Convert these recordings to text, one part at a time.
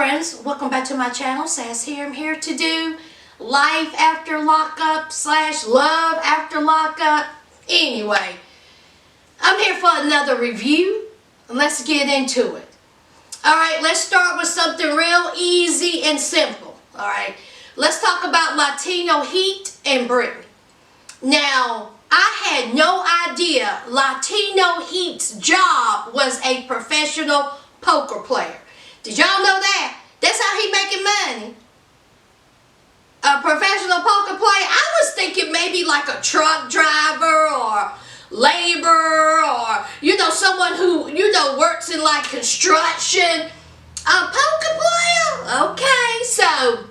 friends, welcome back to my channel. Sass here. I'm here to do Life After Lockup / Love After Lockup. Anyway, I'm here for another review. Let's get into it. Alright, let's start with something real easy and simple. Alright, let's talk about Latino Heat and Britney. Now, I had no idea Latino Heat's job was a professional poker player. Did y'all know that? That's how he making money. A professional poker player? I was thinking maybe like a truck driver or laborer or, someone who, works in like construction. A poker player? Okay, so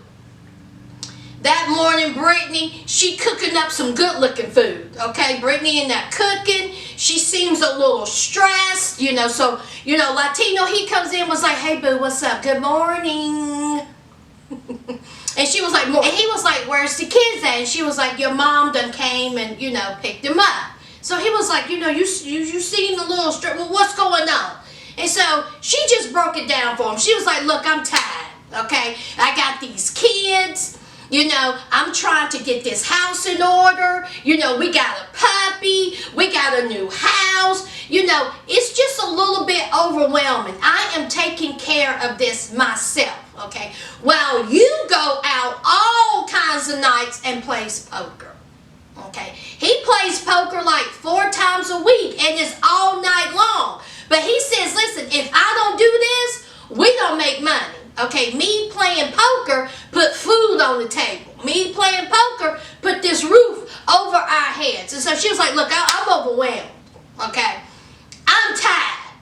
that morning, Britney, she cooking up some good looking food. Okay, Britney in that cooking. She seems a little stressed, so, Latino, he comes in, was like, hey boo, what's up? Good morning. And she was like, and he was like, where's the kids at? And she was like, your mom done came and, picked them up. So he was like, you seem a little stressed. Well, what's going on? And so she just broke it down for him. She was like, look, I'm tired, okay? I got these kids. I'm trying to get this house in order. We got a puppy. We got a new house. It's just a little bit overwhelming. I am taking care of this myself, okay? While you go out all kinds of nights and plays poker, okay? He plays poker like 4 times a week and it's all night long. But he says, listen, if I don't do this, we don't make money. Okay, me playing poker put food on the table. Me playing poker put this roof over our heads. And so she was like, look, I'm overwhelmed. Okay, I'm tired.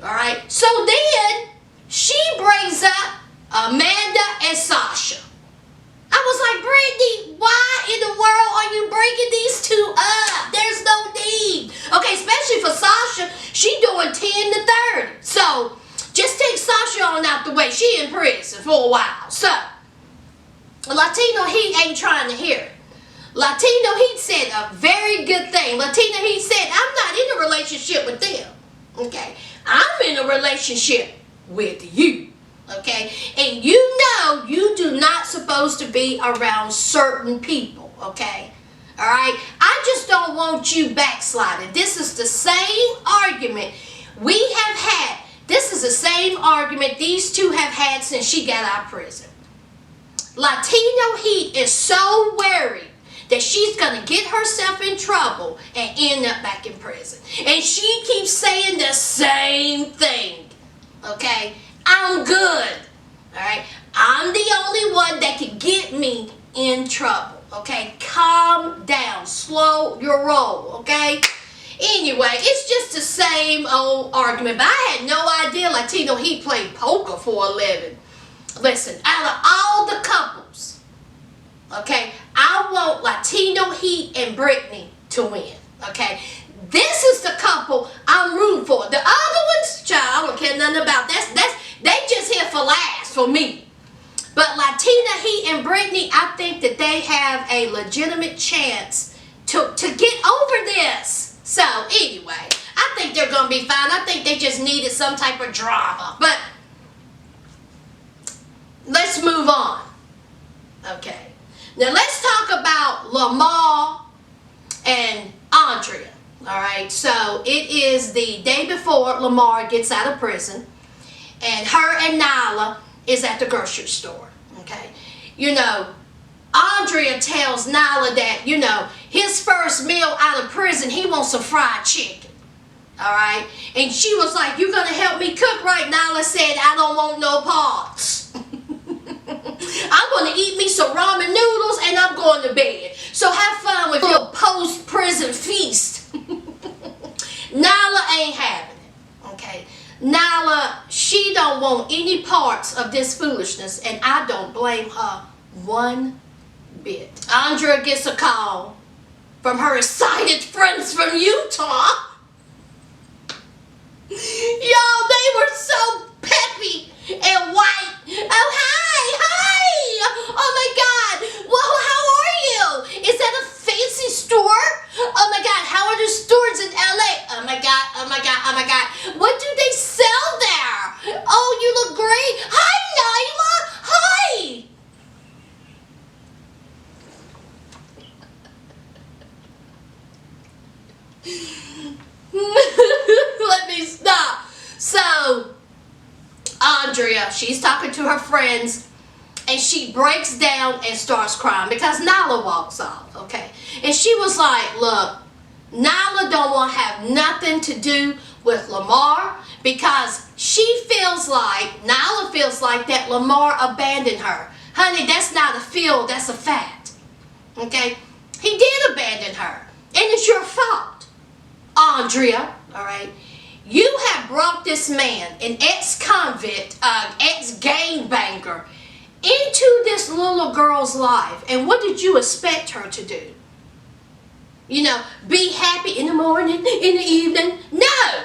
All right. So then she brings up Amanda and Sasha. I was like, Brittany, why in the world are you bringing these two up? There's no need. Okay, especially for Sasha, she doing 10 to 30. So just take Sasha on out the way. She in prison for a while. So, Latino Heat ain't trying to hear it. Latino Heat said a very good thing. Latino Heat said, I'm not in a relationship with them. Okay? I'm in a relationship with you. Okay? And you do not supposed to be around certain people. Okay? Alright? I just don't want you backsliding. This is the same argument we have had. This is the same argument these two have had since she got out of prison. Latino Heat is so worried that she's going to get herself in trouble and end up back in prison. And she keeps saying the same thing. Okay? I'm good. Alright? I'm the only one that can get me in trouble. Okay? Calm down. Slow your roll. Okay? Anyway, it's just the same old argument. But I had no idea Latino Heat played poker for a living. Listen, out of all the couples, okay, I want Latino Heat and Britney to win. Okay, this is the couple I'm rooting for. The other ones, child, I don't care nothing about. They just here for last for me. But Latina Heat and Britney, I think that they have a legitimate chance to get over this. So, anyway, I think they're going to be fine. I think they just needed some type of drama. But, let's move on. Okay. Now, let's talk about Lamar and Andrea. Alright, so it is the day before Lamar gets out of prison. And her and Nyla is at the grocery store. Okay. Andrea tells Nyla that, his first meal out of prison, he wants some fried chicken. Alright? And she was like, you gonna help me cook, right? Nyla said, I don't want no parts. I'm gonna eat me some ramen noodles and I'm going to bed. So have fun with your post-prison feast. Nyla ain't having it. Okay? Nyla, she don't want any parts of this foolishness, and I don't blame her one bit. Andrea gets a call from her excited friends from Utah. Y'all, they were so peppy and white. Oh, hi. Oh, my God. Well, how are you? Is that a fancy store? Oh, my God. How are the stores in L.A.? Oh, my God. Oh, my God. Oh, my God. What do they sell there? Oh, you look great. Hi, Nyla. Let me stop. So, Andrea, she's talking to her friends, and she breaks down and starts crying because Nyla walks off, okay? And she was like, look, Nyla don't want to have nothing to do with Lamar because Nyla feels like that Lamar abandoned her. Honey, that's not a feel, that's a fact, okay? He did abandon her, and it's your fault, Andrea, all right? You have brought this man, an ex-convict, ex-gangbanger, into this little girl's life. And what did you expect her to do? You know, be happy in the morning, in the evening? No!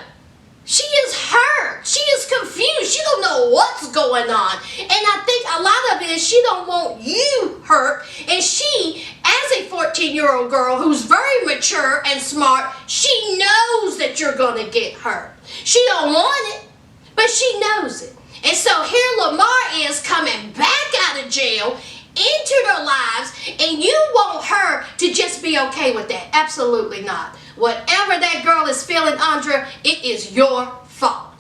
She is hurt. She is confused. She don't know what's going on. And I think a lot of it is she don't want you hurt. And she, as a 14-year-old girl who's very mature and smart, she knows that you're going to get hurt. She don't want it, but she knows it. And so here Lamar is coming back out of jail into their lives, and you want her to just be okay with that. Absolutely not. Whatever that girl is feeling, Andrea, it is your fault.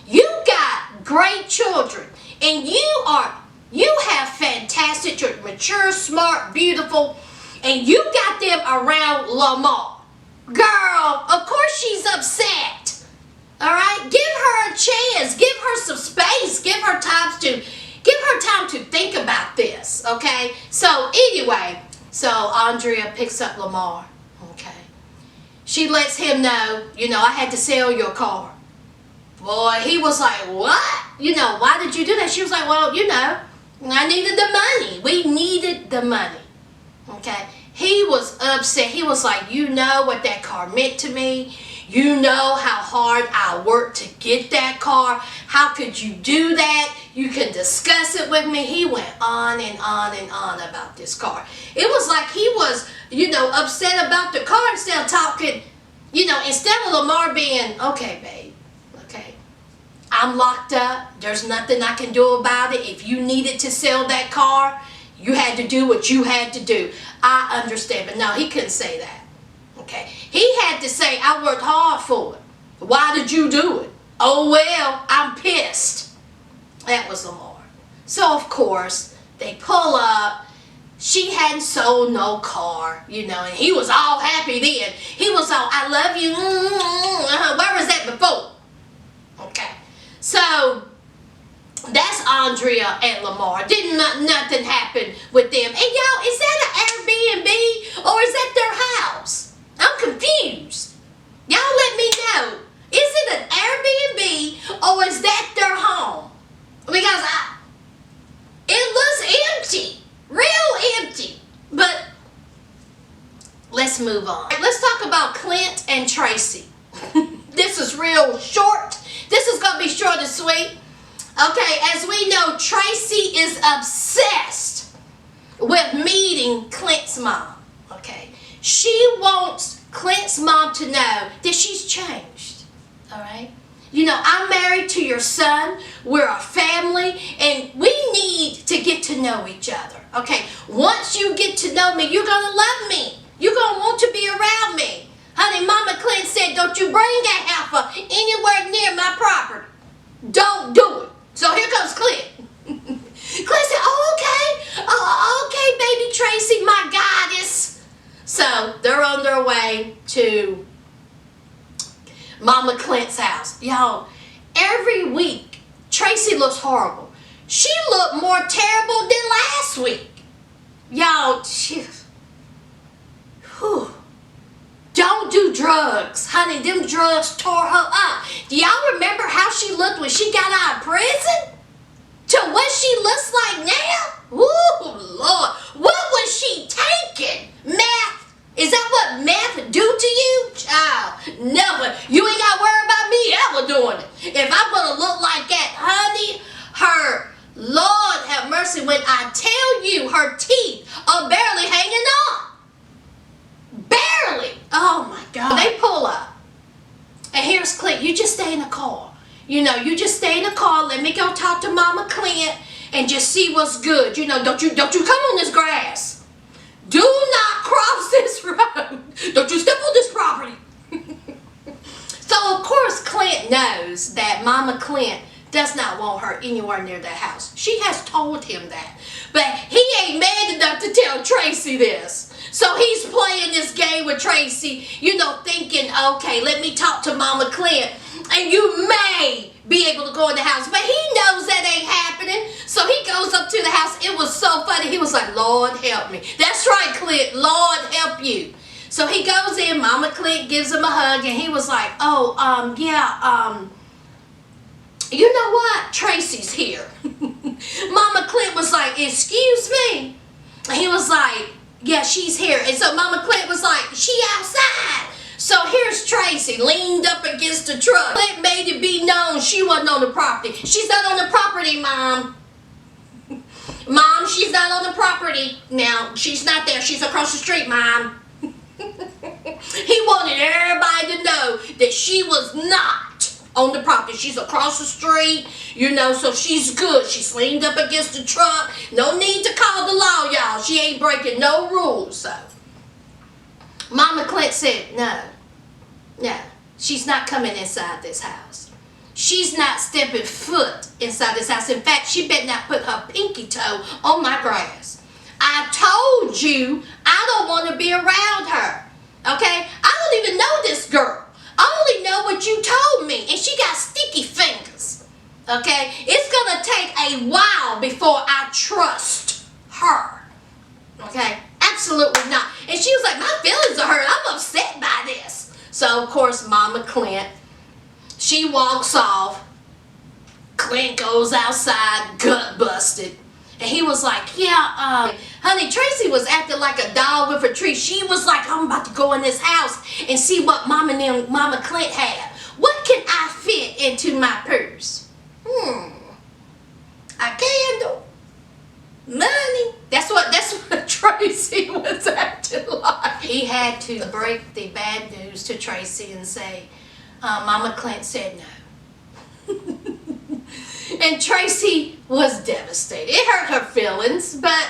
You got great children, and you have fantastic children, mature, smart, beautiful, and you got them around Lamar. Girl, of course she's upset. All right? Give her a chance. Give her some space. Give her time to think about this, okay? So anyway, Andrea picks up Lamar, okay? She lets him know, I had to sell your car. Boy, he was like, what? Why did you do that? She was like, well, I needed the money. We needed the money, okay? He was upset. He was like, you know what that car meant to me. You know how hard I worked to get that car. How could you do that? You can discuss it with me. He went on and on and on about this car. It was like he was, upset about the car instead of talking, instead of Lamar being, okay, babe, okay, I'm locked up. There's nothing I can do about it. If you needed to sell that car, you had to do what you had to do. I understand. But no, he couldn't say that. Okay. He had to say, I worked hard for it. Why did you do it? Oh, well, I'm pissed. That was Lamar. So, of course, they pull up. She hadn't sold no car, and he was all happy then. He was all, I love you. Where was that before? Okay. So, that's Andrea and Lamar. Nothing happen with them. And y'all, is that an Airbnb or is that their house? I'm confused. Y'all let me know. Is it an Airbnb or is that their home? Because it looks empty. Real empty. But let's move on. Let's talk about Clint and Tracy. This is real short. This is going to be short and sweet. Okay, as we know, Tracy is obsessed with meeting Clint's mom. Okay. She wants Clint's mom to know that she's changed, all right? I'm married to your son. We're a family, and we need to get to know each other, okay? Once you get to know me, you're going to love me. You're going to want to be around me. Honey, Mama Clint said, don't you bring that heifer anywhere near my property. Don't do it. So here comes Clint. Clint said, oh, okay. Oh, okay, baby Tracy, my goddess. So they're on their way to Mama Clint's house. Y'all, every week, Tracy looks horrible. She looked more terrible than last week. Y'all, don't do drugs. Honey, them drugs tore her up. Do y'all remember how she looked when she got out of prison? To what she looks like now? Ooh, Lord. What was she taking? Meth? Is that what meth do to you? Child, never. You ain't got to worry about me ever doing it. If I'm going to look like that, honey, Lord have mercy, when I tell you her teeth are barely hanging on. Barely. Oh, my God. They pull up. And here's Clint. You just stay in the car. You just stay in the car. Let me go talk to Mama Clint and just see what's good. Don't you come on this grass. Do not cross this road. Don't you step on this property. Mama Clint does not want her anywhere near that house. She has told him that. But he ain't man enough to tell Tracy this. So he's playing this game with Tracy, thinking, okay, let me talk to Mama Clint, and you may be able to go in the house. But he knows that ain't happening. So he goes up to the house. It was so funny. He was like, Lord, help me. That's right, Clint. Lord, help you. So he goes in. Mama Clint gives him a hug, and he was like, you know what? Tracy's here. Mama Clint was like, excuse me? And he was like, yeah, she's here. And so Mama Clint was like, she outside. So here's Tracy leaned up against the truck. Clint made it be known she wasn't on the property. She's not on the property, Mom. Mom, she's not on the property. Now, she's not there. She's across the street, Mom. He wanted everybody to know that she was not on the property. She's across the street, so she's good. She's leaned up against the truck. No need to call the law, y'all. She ain't breaking no rules, so. Mama Clint said, no, she's not coming inside this house. She's not stepping foot inside this house. In fact, she better not put her pinky toe on my grass. I told you I don't want to be around her, okay? I don't even know this girl. I only know what you told me, and she got sticky fingers, okay? It's going to take a while before I trust her, okay? Absolutely not. And she was like, my feelings are hurt. I'm upset by this. So, of course, Mama Clint, she walks off. Clint goes outside, gut busted. And he was like, yeah, honey, Tracy was acting like a dog with a treat. She was like, I'm about to go in this house and see what Mama Clint had. What can I fit into my purse? A candle. Money. That's what Tracy was acting like. He had to break the bad news to Tracy and say, Mama Clint said no. And Tracy was devastated. It hurt her feelings, but,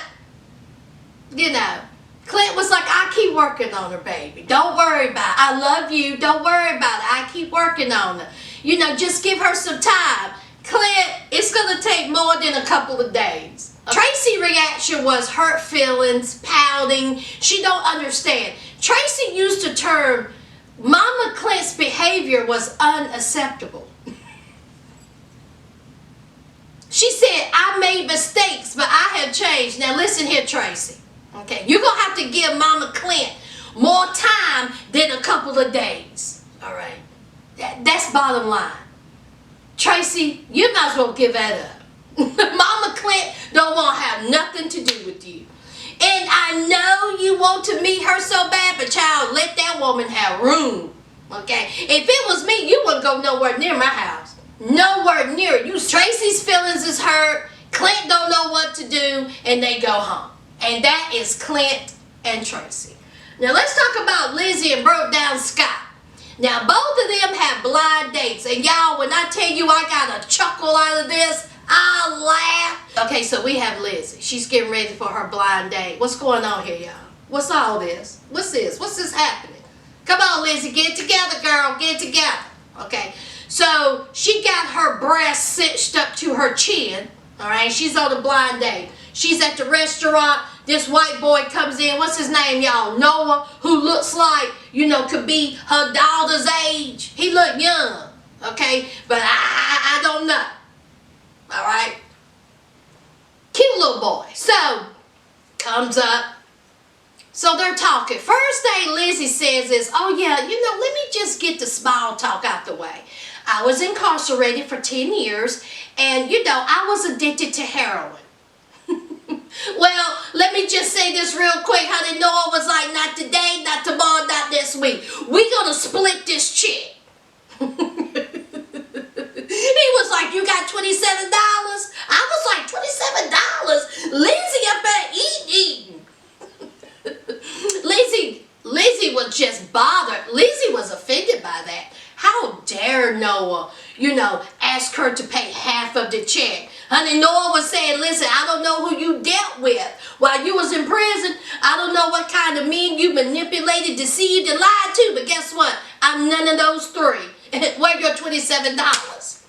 Clint was like, I keep working on her, baby. Don't worry about it. I love you. Don't worry about it. I keep working on her. Just give her some time. Clint, it's going to take more than a couple of days. Tracy's reaction was hurt feelings, pouting. She don't understand. Tracy used the term, Mama Clint's behavior was unacceptable. She said, I made mistakes, but I have changed. Now listen here, Tracy. Okay, you're going to have to give Mama Clint more time than a couple of days. All right. That's bottom line. Tracy, you might as well give that up. Mama Clint don't want to have nothing to do with you. And I know you want to meet her so bad, but child, let that woman have room. Okay? If it was me, you wouldn't go nowhere near my house. Nowhere near it. Tracy's feelings is hurt. Clint don't know what to do, and they go home. And that is Clint and Tracy. Now let's talk about Lizzie and Broke Down Scott. Now both of them have blind dates, and y'all, when I tell you I got a chuckle out of this, I laugh. Okay, so we have Lizzie. She's getting ready for her blind date. What's going on here, y'all? What's all this? What's this? What's this happening? Come on, Lizzie, get it together, girl. Get it together. Okay. So she got her breasts cinched up to her chin. All right. She's on a blind date. She's at the restaurant. This white boy comes in. What's his name, y'all? Noah, who looks like, could be her daughter's age. He looked young. Okay. But I don't know. All right. Cute little boy. So, comes up. So they're talking. First thing Lizzie says is, oh yeah, let me just get the small talk out the way. I was incarcerated for 10 years and, I was addicted to heroin. Well, let me just say this real quick. Honey, Noah was like, not today, not tomorrow, not this week. We're going to split this chick. He was like, you got $27? I was like, $27? Lizzie up there eating. Lizzie was just bothered. Lizzie was offended by that. How dare Noah, ask her to pay half of the check. Honey, Noah was saying, listen, I don't know who you dealt with while you was in prison. I don't know what kind of men you manipulated, deceived, and lied to. But guess what? I'm none of those three. Where your $27?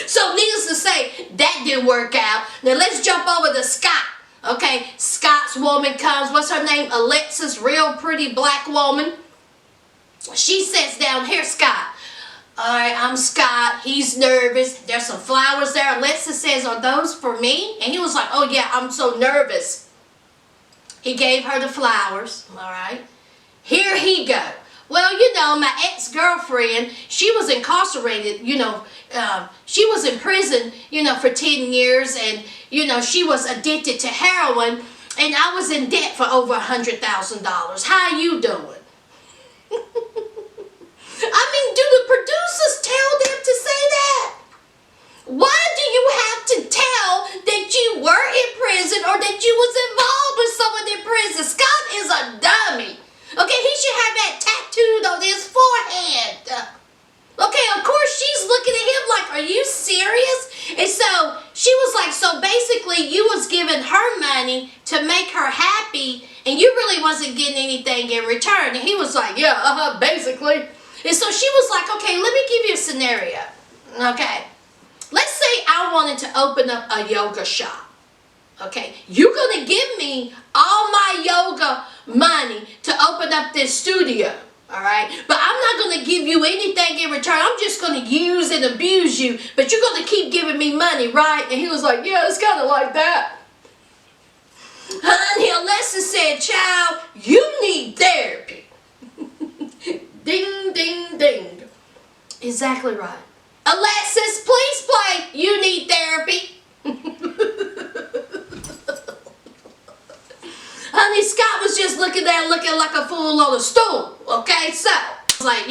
So needless to say, that didn't work out. Now let's jump over to Scott. Okay, Scott's woman comes. What's her name? Alexis, real pretty black woman. She sits down. Here, Scott. All right, I'm Scott. He's nervous. There's some flowers there. Alexis says, are those for me? And he was like, oh yeah, I'm so nervous. He gave her the flowers. All right. Here he go. Well, you know, my ex-girlfriend, she was incarcerated, she was in prison, for 10 years, and, she was addicted to heroin, and I was in debt for over $100,000. How you doing? I mean, do the producers tell them to say that? Why do you have to tell that you were in prison or that you was involved with someone in prison? Scott is a dummy. Okay, he should have that tattooed on his forehead. Okay, of course she's looking at him like, are you serious? And so she was like, so basically you was giving her money to make her happy and you really wasn't getting anything in return. And he was like, yeah, basically. And so she was like, okay, let me give you a scenario. Okay, let's say I wanted to open up a yoga shop. Okay, you're going to give me all my yoga money to open up this studio, all right? But I'm not going to give you anything in return. I'm just going to use and abuse you, but you're going to keep giving me money, right? And he was like, yeah, it's kind of like that. Honey, Alexis said, child, you need therapy. Ding, ding, ding. Exactly right. Alexis, please play You Need Therapy. Honey, Scott was just looking like a fool on a stool, okay? So, it's like,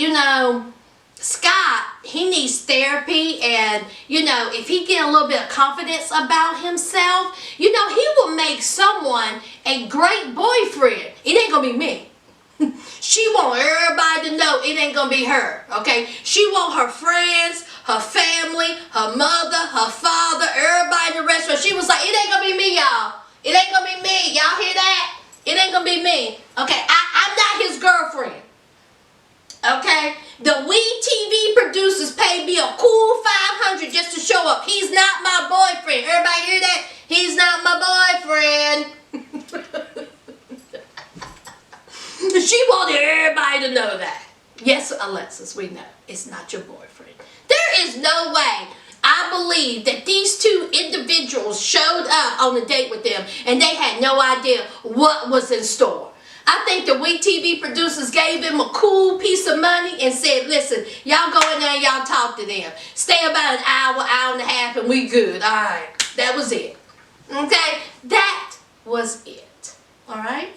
Scott, he needs therapy, and, if he get a little bit of confidence about himself, he will make someone a great boyfriend. It ain't gonna be me. She want everybody to know it ain't gonna be her, okay? She want her friends, her family, her mother, her father, everybody in the restaurant. She was like, it ain't gonna be me, y'all. It ain't gonna be me. Y'all hear that? It ain't gonna be me. Okay, I'm not his girlfriend. Okay? The We TV producers paid me a cool $500 just to show up. He's not my boyfriend. Everybody hear that? He's not my boyfriend. She wanted everybody to know that. Yes, Alexis, we know. It's not your boyfriend. There is no way I believe that these two individuals showed up on a date with them and they had no idea what was in store. I think the We TV producers gave them a cool piece of money and said, listen, y'all go in there and y'all talk to them. Stay about an hour, hour and a half, and we good. All right. That was it. Okay? That was it. All right?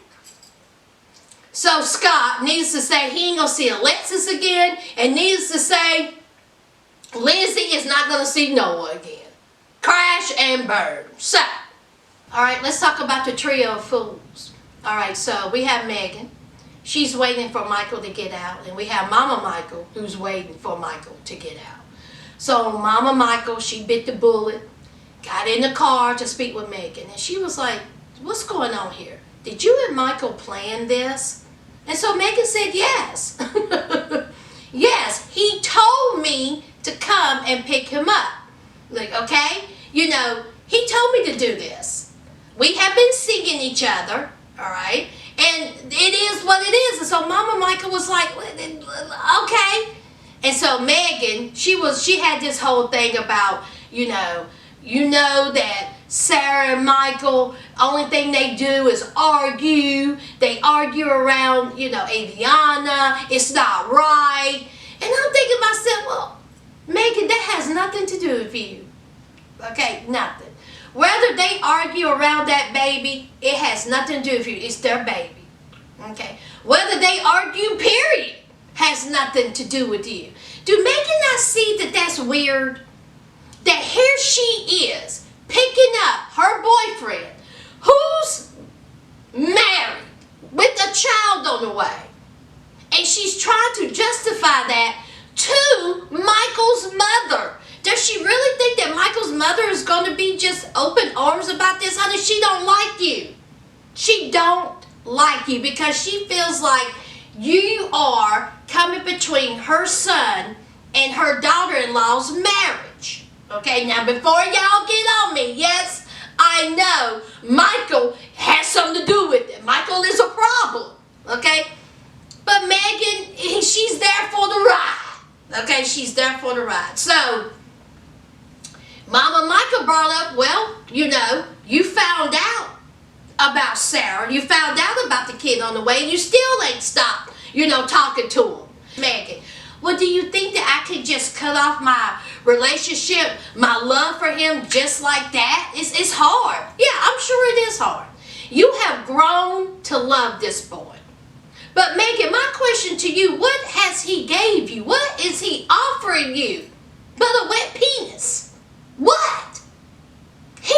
So Scott, needs to say, he ain't going to see Alexis again, and needs to say, Lindsay is not going to see Noah again. Crash and burn. So, all right, let's talk about the trio of fools. All right, so we have Megan. She's waiting for Michael to get out. And we have Mama Michael, who's waiting for Michael to get out. So Mama Michael, she bit the bullet, got in the car to speak with Megan. And she was like, what's going on here? Did you and Michael plan this? And so Megan said, yes. Yes, he told me to come and pick him up. Like, okay, he told me to do this. We have been seeing each other, all right, and it is what it is. And so Mama Michael was like, okay. And so Megan, she had this whole thing about, that Sarah and Michael, only thing they do is argue. They argue around, Adriana. It's not right. And I'm thinking to myself, well, Megan, that has nothing to do with you. Okay, nothing. Whether they argue around that baby, it has nothing to do with you. It's their baby. Okay. Whether they argue, period, has nothing to do with you. Do Megan not see that that's weird? That here she is, picking up her boyfriend, who's married, with a child on the way. And she's trying to justify that to Michael's mother. Does she really think that Michael's mother is going to be just open arms about this? Honey, she don't like you. She don't like you because she feels like you are coming between her son and her daughter-in-law's marriage. Okay, now before y'all get on me, yes, I know Michael has something to do with it. Michael is a problem, okay? But Megan, she's there for the ride. Okay, she's there for the ride. So, Mama Michael brought up, well, you know, you found out about Sarah. You found out about the kid on the way, and you still ain't stopped, you know, talking to him. Megan, well, do you think that I could just cut off my relationship, my love for him just like that? It's hard. Yeah, I'm sure it is hard. You have grown to love this boy. But Megan, my question to you, what has he gave you? What is he offering you but a wet penis? What? He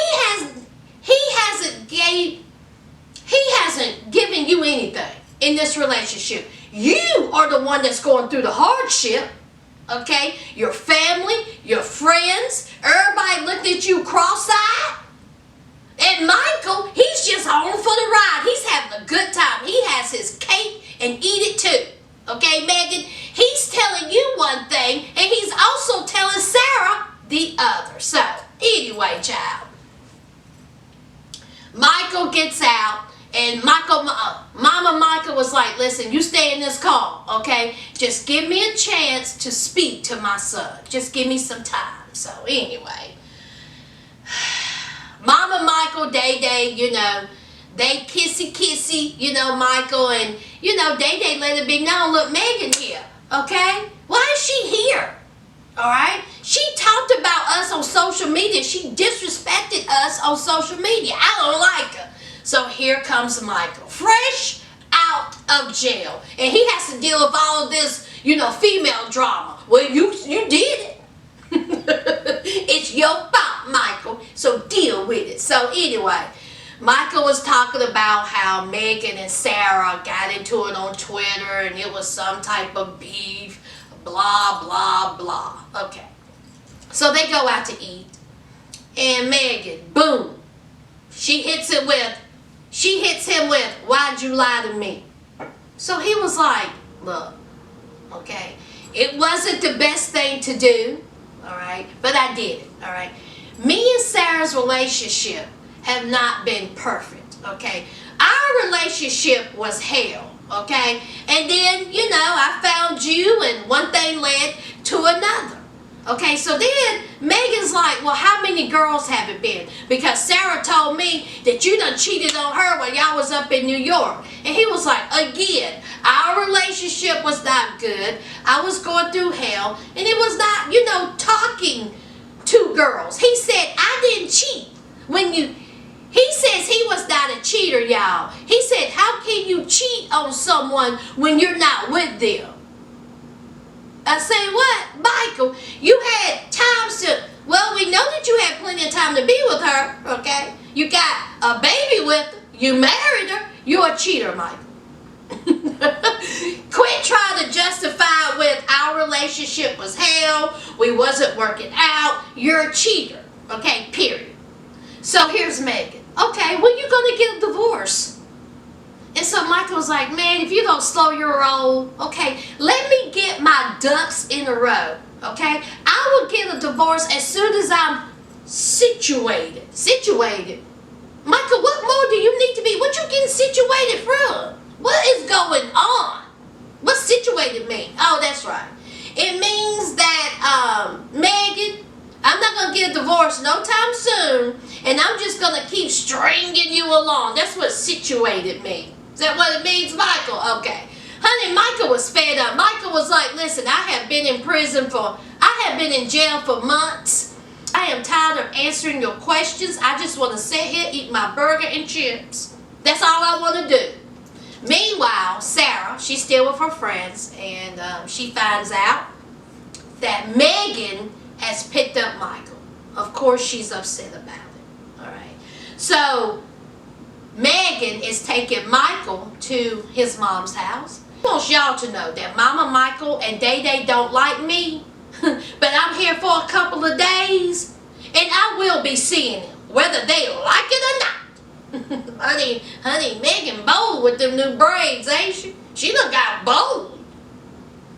hasn't given you anything in this relationship. You are the one that's going through the hardship. Okay? Your family, your friends, everybody looked at you cross-eyed. And Michael, he's just on for the ride. He's having a good time. He has his cake and eat it too. Okay, Megan? He's telling you one thing, and he's also telling Sarah the other. So, anyway, child. Michael gets out, and Mama Michael was like, listen, you stay in this car, okay? Just give me a chance to speak to my son. Just give me some time. So, anyway. Mama Michael, Day, you know, they kissy, you know, Michael, and, you know, Day let it be known, look, Megan here, okay? Why is she here? All right? She talked about us on social media. She disrespected us on social media. I don't like her. So here comes Michael, fresh out of jail. And he has to deal with all of this, you know, female drama. Well, you did it. It's your fault, Michael. So deal with it. So anyway, Michael was talking about how Megan and Sarah got into it on Twitter and it was some type of beef, blah, blah, blah. Okay. So they go out to eat. And Megan, boom. She hits him with, why'd you lie to me? So he was like, look, okay, it wasn't the best thing to do, all right, but I did it, all right. Me and Sarah's relationship have not been perfect, okay. Our relationship was hell, okay, and then, you know, I found you and one thing led to another. Okay, so then Megan's like, well, how many girls have it been? Because Sarah told me that you done cheated on her when y'all was up in New York. And he was like, again, our relationship was not good. I was going through hell. And it was not, you know, talking to girls. He said, I didn't cheat. He says he was not a cheater, y'all. He said, how can you cheat on someone when you're not with them? I say, what? Michael, you had times to, well, we know that you had plenty of time to be with her, okay? You got a baby with her. You married her. You're a cheater, Michael. Quit trying to justify with our relationship was hell. We wasn't working out. You're a cheater, okay, period. So here's Megan. Okay, when you going to get a divorce? And so Michael was like, man, if you don't slow your roll, okay, let me get my ducks in a row, okay? I will get a divorce as soon as I'm situated. Situated? Michael, what more do you need to be? What you getting situated from? What is going on? What situated mean? Oh, that's right. It means that, Megan, I'm not going to get a divorce no time soon, and I'm just going to keep stringing you along. That's what situated means. Is that what it means, Michael? Okay. Honey, Michael was fed up. Michael was like, listen, I have been in jail for months. I am tired of answering your questions. I just want to sit here, eat my burger and chips. That's all I want to do. Meanwhile, Sarah, she's still with her friends, and she finds out that Megan has picked up Michael. Of course, she's upset about it. All right. So Megan is taking Michael to his mom's house. I want y'all to know that Mama Michael and Day don't like me, but I'm here for a couple of days, and I will be seeing them, whether they like it or not. honey, Megan bold with them new braids, ain't she? She done got bold.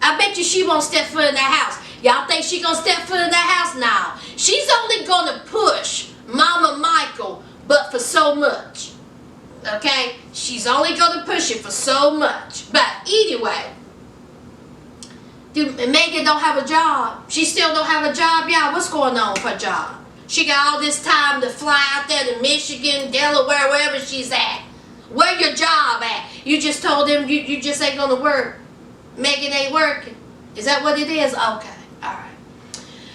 I bet you she won't step foot in that house. Y'all think she gonna step foot in that house? Now, she's only gonna push Mama Michael, but for so much. Okay? She's only gonna push it for so much. But anyway, Megan don't have a job. She still don't have a job, y'all. What's going on with her job? She got all this time to fly out there to Michigan, Delaware, wherever she's at. Where your job at? You just told him you just ain't gonna work. Megan ain't working. Is that what it is? Okay, alright.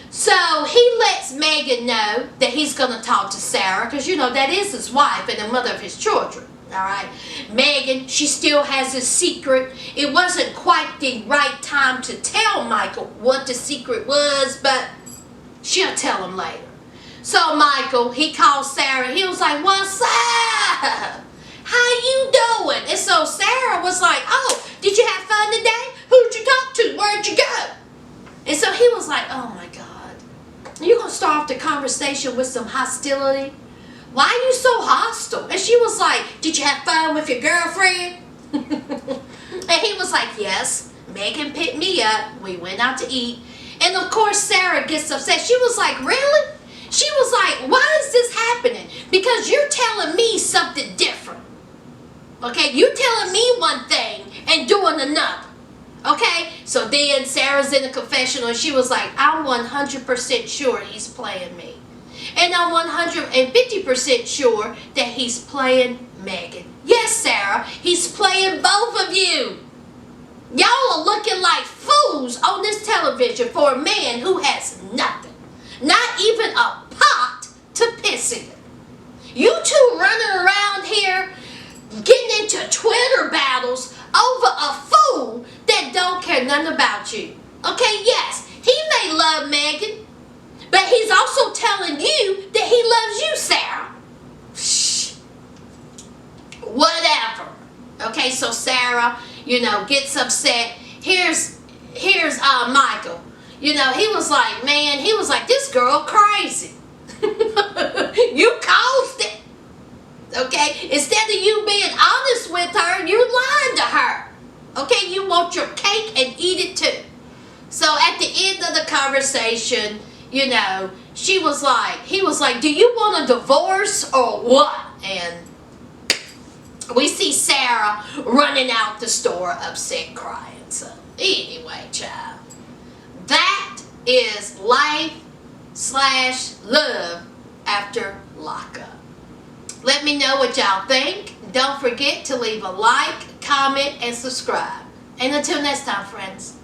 So he lets Megan know that he's gonna talk to Sarah, because you know that is his wife and the mother of his children. Alright. Megan, she still has a secret. It wasn't quite the right time to tell Michael what the secret was, but she'll tell him later. So Michael, he calls Sarah. He was like, "What's up? How you doing?" And so Sarah was like, "Oh, did you have fun today? Who'd you talk to? Where'd you go?" And so he was like, "Oh my God, you gonna start off the conversation with some hostility? Why are you so hostile?" And she was like, "Did you have fun with your girlfriend?" And he was like, "Yes, Megan picked me up. We went out to eat." And of course Sarah gets upset. She was like, "Really?" She was like, "Why is this happening? Because you're telling me something different. Okay, you're telling me one thing and doing another." Okay, so then Sarah's in the confessional and she was like, "I'm 100% sure he's playing me. And I'm 150% sure that he's playing Megan. Yes, Sarah, he's playing both of you. Y'all are looking like fools on this television for a man who has nothing. Not even a pot to piss in. You two running around here getting into Twitter battles over a fool that don't care nothing about you. Okay, yes, he may love Megan, but he's also telling you that he loves you, Sarah." Shh. Whatever. Okay, so Sarah, gets upset. Here's Michael. He was like, man, this girl crazy. You caused it. Okay? Instead of you being honest with her, you lied to her. Okay? You want your cake and eat it too. So at the end of the conversation, he was like, "Do you want a divorce or what?" And we see Sarah running out the store upset crying. So anyway, child, that is life/love after lockup. Let me know what y'all think. Don't forget to leave a like, comment, and subscribe. And until next time, friends.